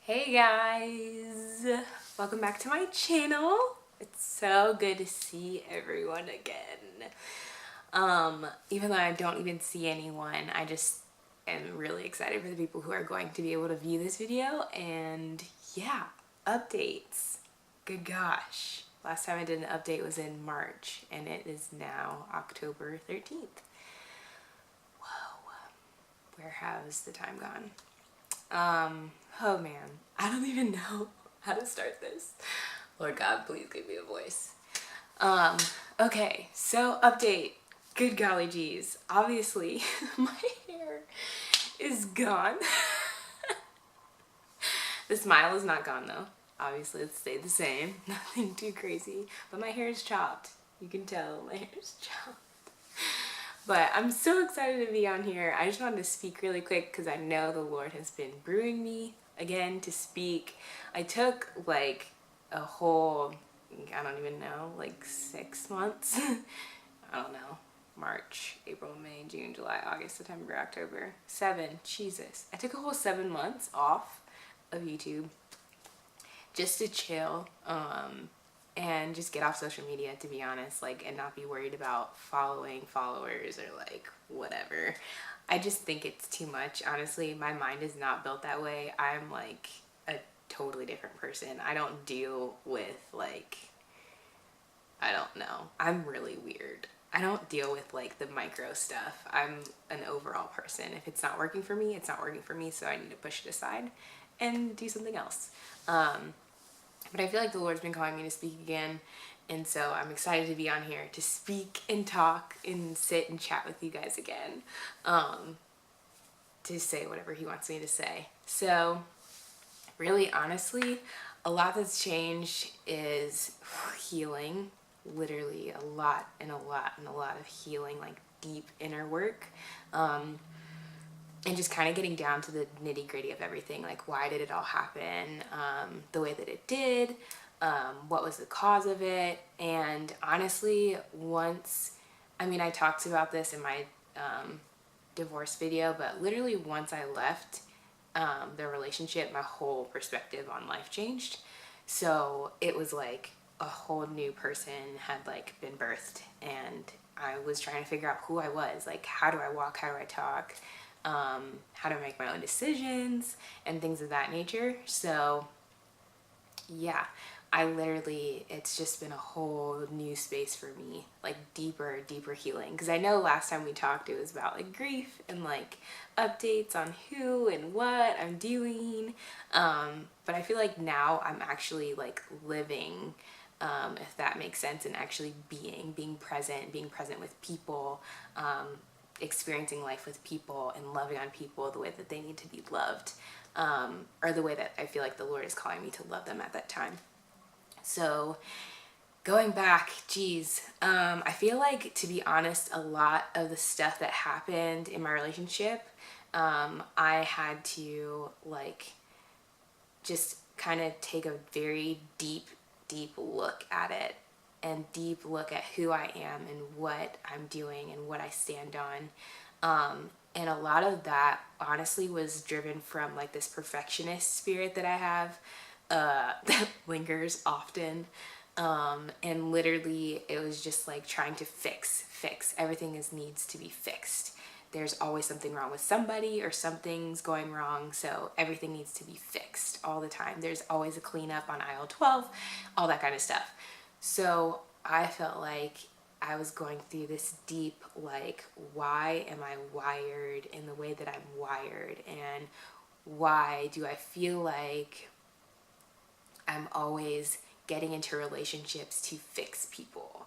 Hey guys, welcome back to my channel. It's so good to see everyone again. Even though I don't even see anyone, I just am really excited for the people who are going to be able to view this video. And yeah, updates. Good gosh. Last time I did an update was in March and it is now October 13th. Whoa, where has the time gone? Oh man, I don't even know how to start this. Lord God, please give me a voice. Okay, so update. Good golly geez. Obviously, my hair is gone. The smile is not gone though. Obviously, it stayed the same. Nothing too crazy. But my hair is chopped. You can tell my hair is chopped. But I'm so excited to be on here. I just wanted to speak really quick because I know the Lord has been brewing me again to speak. I took like a whole, I don't even know, like 6 months. I don't know. March, April, May, June, July, August, September, October. 7. Jesus. I took a whole 7 months off of YouTube just to chill. And just get off social media, to be honest, like, and not be worried about following followers or like whatever. I just think it's too much. Honestly, my mind is not built that way. I'm like a totally different person. I don't deal with like, I don't know. I'm really weird. I don't deal with like the micro stuff. I'm an overall person. If it's not working for me, it's not working for me. So I need to push it aside and do something else. But I feel like the Lord's been calling me to speak again. And so I'm excited to be on here to speak and talk and sit and chat with you guys again. To say whatever he wants me to say. So really, honestly, a lot that's changed is healing. Literally a lot and a lot and a lot of healing, like deep inner work. And just kind of getting down to the nitty gritty of everything, like why did it all happen the way that it did, what was the cause of it. And honestly, I talked about this in my divorce video, but literally once I left the relationship, my whole perspective on life changed. So it was like a whole new person had like been birthed, and I was trying to figure out who I was, like how do I walk, how do I talk, how to make my own decisions and things of that nature. So yeah, it's just been a whole new space for me, like deeper healing. Because I know last time we talked, it was about like grief and like updates on who and what I'm doing. But I feel like now I'm actually like living, if that makes sense, and actually being present with people, experiencing life with people and loving on people the way that they need to be loved, or the way that I feel like the Lord is calling me to love them at that time. So going back, I feel like, to be honest, a lot of the stuff that happened in my relationship, I had to like just kind of take a very deep look at it, and deep look at who I am and what I'm doing and what I stand on. And a lot of that honestly was driven from like this perfectionist spirit that I have, that lingers often. And literally it was just like trying to fix. Everything needs to be fixed. There's always something wrong with somebody, or something's going wrong, so everything needs to be fixed all the time. There's always a cleanup on aisle 12, all that kind of stuff. So I felt like I was going through this deep, like, why am I wired in the way that I'm wired? And why do I feel like I'm always getting into relationships to fix people,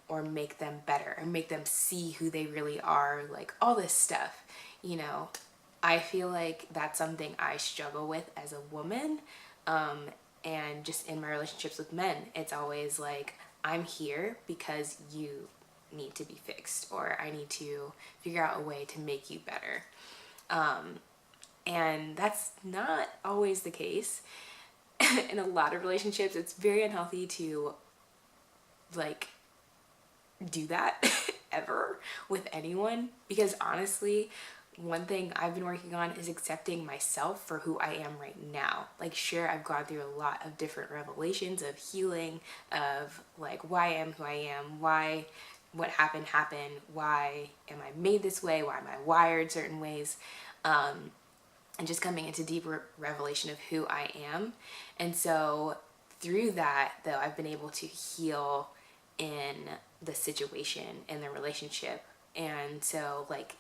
or make them better, or make them see who they really are, like all this stuff, you know. I feel like that's something I struggle with as a woman, and just in my relationships with men, it's always like, I'm here because you need to be fixed, or I need to figure out a way to make you better. And that's not always the case. In a lot of relationships, it's very unhealthy to like do that ever with anyone, because honestly, one thing I've been working on is accepting myself for who I am right now. Like, sure, I've gone through a lot of different revelations of healing, of like why I am who I am, why what happened, why am I made this way, why am I wired certain ways, and just coming into deeper revelation of who I am. And so through that, though, I've been able to heal in the situation, in the relationship. And so, like,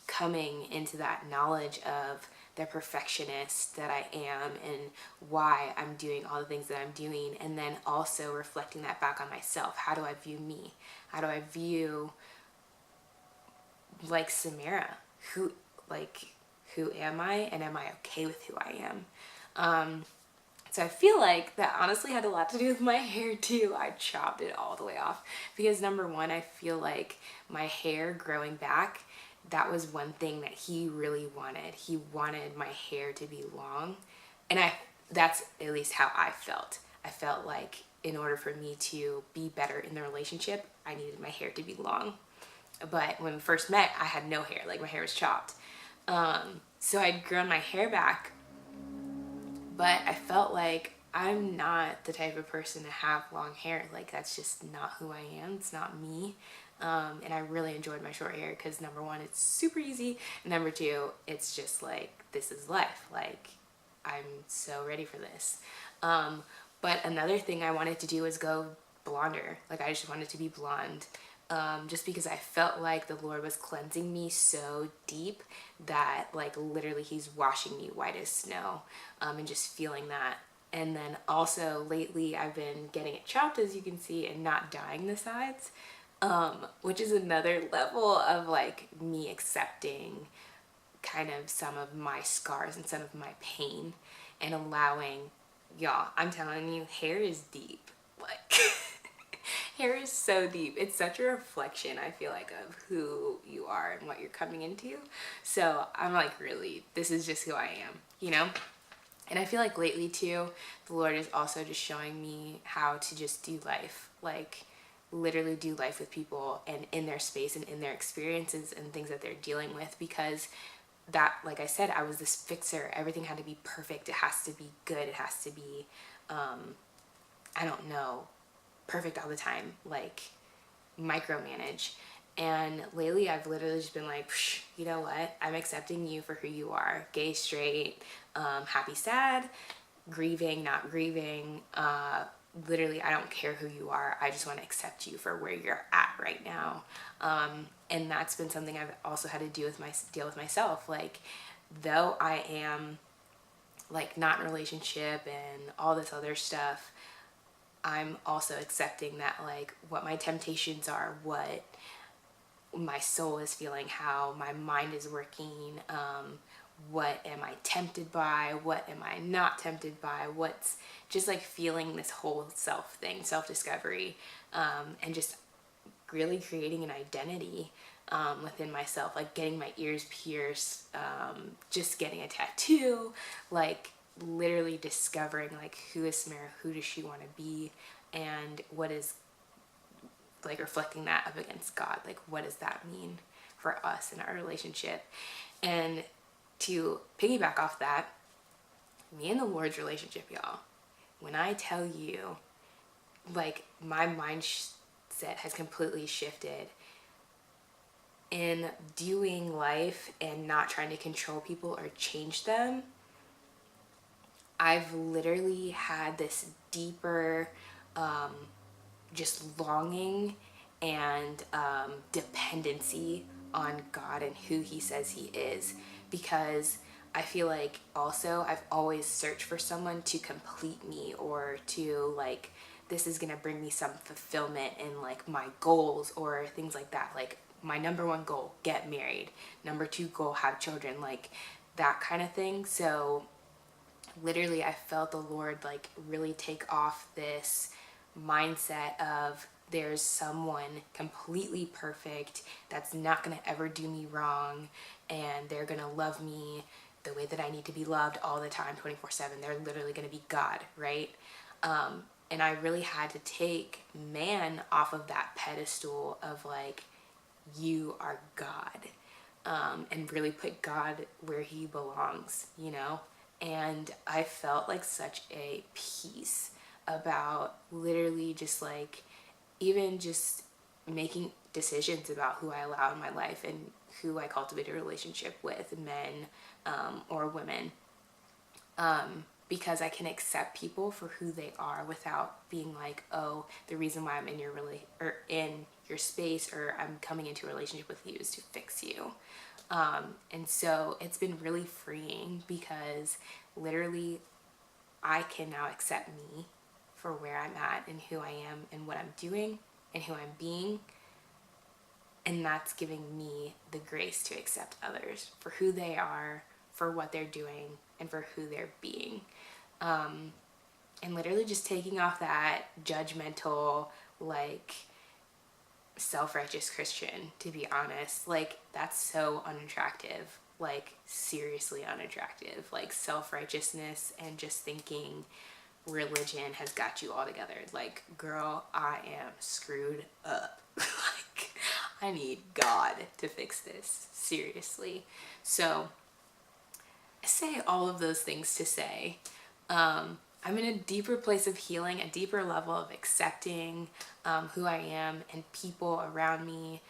coming into that knowledge of the perfectionist that I am and why I'm doing all the things that I'm doing, and then also reflecting that back on myself. How do I view me? How do I view, like, Samara? Who am I, and am I okay with who I am? So I feel like that honestly had a lot to do with my hair too. I chopped it all the way off because, number one, I feel like my hair growing back, that was one thing that he really wanted. He wanted my hair to be long. And that's at least how I felt. I felt like in order for me to be better in the relationship, I needed my hair to be long. But when we first met, I had no hair. Like, my hair was chopped. So I'd grown my hair back, but I felt like I'm not the type of person to have long hair. Like, that's just not who I am. It's not me. And I really enjoyed my short hair because, number one, it's super easy. And number two, it's just like, this is life. Like, I'm so ready for this. But another thing I wanted to do was go blonder. Like, I just wanted to be blonde. Just because I felt like the Lord was cleansing me so deep that, like, literally he's washing me white as snow, and just feeling that. And then also lately I've been getting it chopped, as you can see, and not dyeing the sides, which is another level of like me accepting kind of some of my scars and some of my pain and allowing, y'all, I'm telling you, hair is deep. Like, hair is so deep. It's such a reflection, I feel like, of who you are and what you're coming into. So I'm like, really, this is just who I am, you know? And I feel like lately too, the Lord is also just showing me how to just do life. Like, literally do life with people and in their space and in their experiences and things that they're dealing with, because that, like I said, I was this fixer. Everything had to be perfect. It has to be good. It has to be, I don't know, perfect all the time, like micromanage. And lately I've literally just been like, you know what? I'm accepting you for who you are. Gay, straight, happy, sad, grieving, not grieving. Literally, I don't care who you are. I just want to accept you for where you're at right now. And that's been something I've also had to deal with myself. Like, though I am like not in a relationship and all this other stuff, I'm also accepting that, like, what my temptations are, what my soul is feeling, how my mind is working, what am I tempted by, what am I not tempted by, what's just like feeling this whole self thing, self-discovery, and just really creating an identity within myself, like getting my ears pierced, just getting a tattoo, like literally discovering like who is Samara, who does she want to be, and what is like reflecting that up against God, like what does that mean for us in our relationship. And to piggyback off that, me and the Lord's relationship, y'all, when I tell you, like, my mindset has completely shifted in doing life and not trying to control people or change them. I've literally had this deeper just longing and dependency on God and who he says he is, because I feel like also I've always searched for someone to complete me, or to like, this is gonna bring me some fulfillment in like my goals or things like that. Like, my number one goal, get married. Number two goal, have children, like that kind of thing. So literally I felt the Lord like really take off this mindset of there's someone completely perfect that's not going to ever do me wrong, and they're going to love me the way that I need to be loved all the time, 24/7. They're literally going to be God, right? And I really had to take man off of that pedestal of like, you are God. and really put God where he belongs, you know? And I felt like such a peace about literally just like, even just making decisions about who I allow in my life and who I cultivate a relationship with, men or women, because I can accept people for who they are without being like, oh, the reason why I'm in your or in your space, or I'm coming into a relationship with you is to fix you. And so it's been really freeing because literally I can now accept me for where I'm at and who I am and what I'm doing and who I'm being. And that's giving me the grace to accept others for who they are, for what they're doing, and for who they're being. And literally just taking off that judgmental, like, self-righteous Christian, to be honest. Like, that's so unattractive. Like, seriously unattractive. Like, self-righteousness and just thinking religion has got you all together. Like, girl, I am screwed up. Like, I need God to fix this. Seriously. So, I say all of those things to say, I'm in a deeper place of healing, a deeper level of accepting who I am and people around me,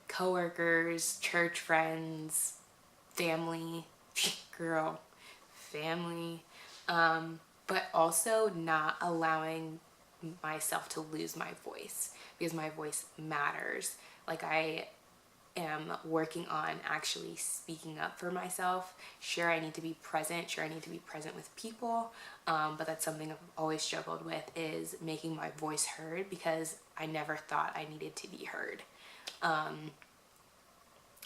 coworkers, church friends, family, girl, family, but also not allowing myself to lose my voice, because my voice matters. Like, I am working on actually speaking up for myself. Sure, I need to be present. Sure, I need to be present with people. But that's something I've always struggled with, is making my voice heard, because I never thought I needed to be heard.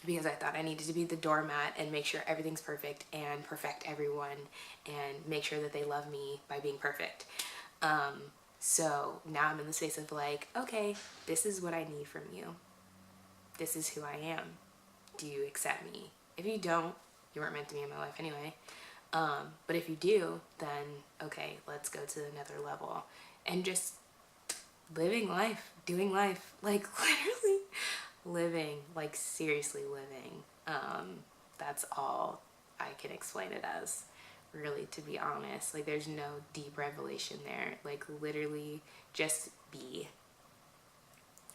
Because I thought I needed to be the doormat and make sure everything's perfect and perfect everyone and make sure that they love me by being perfect. So now I'm in the space of like, okay, this is what I need from you. This is who I am. Do you accept me? If you don't, you weren't meant to be in my life anyway. But if you do, then okay, let's go to another level. And just living life, doing life, like literally living, like seriously living. That's all I can explain it as, really, to be honest. Like, there's no deep revelation there. Like, literally just be.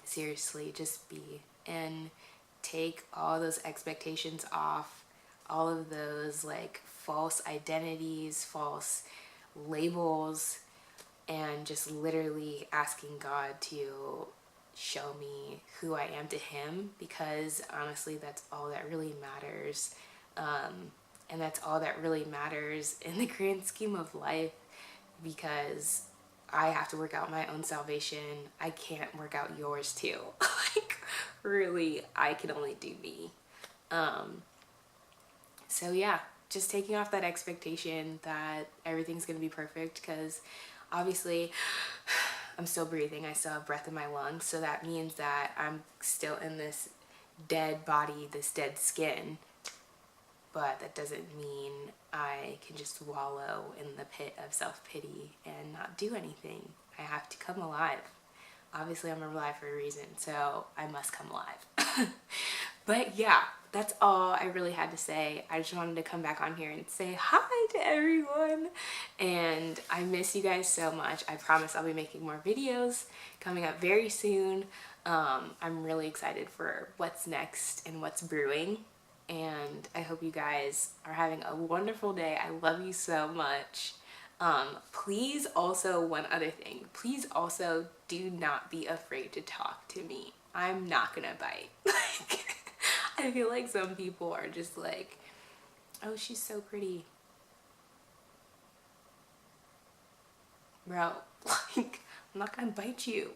Seriously, just be. And take all those expectations off, all of those like false identities, false labels, and just literally asking God to show me who I am to him, because honestly that's all that really matters. And that's all that really matters in the grand scheme of life, because I have to work out my own salvation. I can't work out yours too. Like, really, I can only do me. So yeah, just taking off that expectation that everything's gonna be perfect, because obviously I'm still breathing. I still have breath in my lungs. So that means that I'm still in this dead body, this dead skin. But that doesn't mean I can just wallow in the pit of self-pity and not do anything. I have to come alive. Obviously, I'm alive for a reason, so I must come alive. But yeah, that's all I really had to say. I just wanted to come back on here and say hi to everyone. And I miss you guys so much. I promise I'll be making more videos coming up very soon. I'm really excited for what's next and what's brewing. And I hope you guys are having a wonderful day. I love you so much. Please also, one other thing, please also do not be afraid to talk to me. I'm not gonna bite. Like, I feel like some people are just like, oh, she's so pretty. Bro, like, I'm not gonna bite you.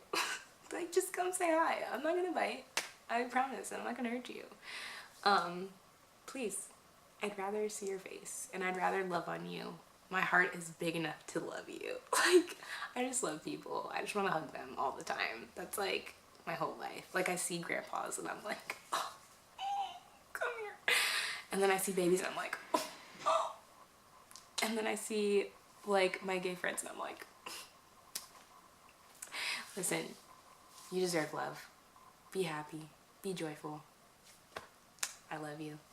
Like, just come say hi. I'm not gonna bite. I promise, I'm not gonna hurt you. Please, I'd rather see your face and I'd rather love on you. My heart is big enough to love you. Like, I just love people. I just want to hug them all the time. That's like my whole life. Like, I see grandpas and I'm like, oh, come here. And then I see babies and I'm like, oh, oh. And then I see like my gay friends and I'm like, listen, you deserve love. Be happy. Be joyful. I love you.